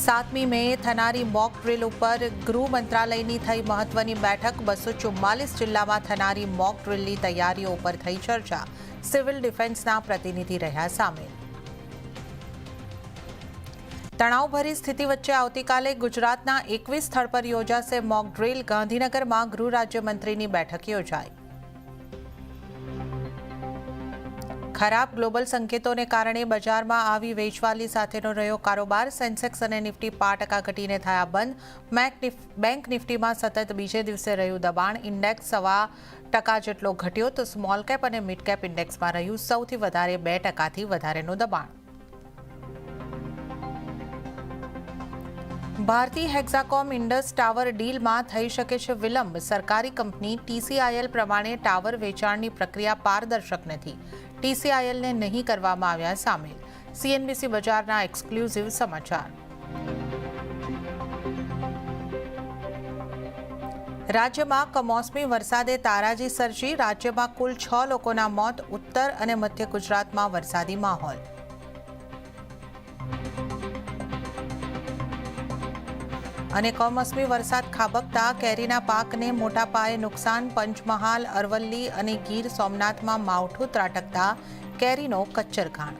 7મી મેએ થનારી mock drill ઉપર ગૃહ મંત્રાલયની થઈ મહત્વની બેઠક। 244 જિલ્લામાં થનારી મોક ડ્રીલની તૈયારીઓ ઉપર થઈ ચર્ચા। સિવિલ ડિફેન્સના પ્રતિનિધિ રહ્યા સામેલ। તણાવભરી સ્થિતિ વચ્ચે આવતીકાલે ગુજરાતના 21 સ્થળ પર યોજાશે મોક ડ્રીલ। ગાંધીનગરમાં ગૃહ રાજ્યમંત્રીની બેઠક યોજાઈ। ખરાબ ગ્લોબલ સંકેતોને કારણે બજારમાં આવી વેચવાલી સાથેનો રહ્યો કારોબાર। સેન્સેક્સ અને નિફ્ટી 5% ઘટીને થયા બંધ। બેંક નિફ્ટીમાં સતત બીજે દિવસે રહ્યું દબાણ। ઇન્ડેક્સ 1.25% જેટલો ઘટ્યો તો સ્મોલ કેપ અને મિડ કેપ ઇન્ડેક્સમાં રહ્યું સૌથી વધારે 2%થી વધારેનું દબાણ। ભારતી હેક્ઝાકોમ ઇન્ડસ ટાવર ડીલમાં થઈ શકે છે વિલંબ। સરકારી કંપની TCIL પ્રમાણે ટાવર વેચાણની પ્રક્રિયા પારદર્શક નથી। TCILને નહીં કરવામાં આવ્યા સામેલ। CNBC બજારના એક્સક્લુઝિવ સમાચાર। રાજ્યમાં કમોસમી વરસાદે તારાજી સર્જી। રાજ્યમાં કુલ 6 લોકોના મોત। ઉત્તર અને મધ્ય ગુજરાતમાં વરસાદી માહોલ। અને કમોસમી વરસાદ ખાબકતા કેરીના પાકને મોટા પાયે નુકસાન। પંચમહાલ, અરવલ્લી અને ગીર સોમનાથમાં માવઠું ત્રાટકતા કેરીનો કચ્ચરઘાણ।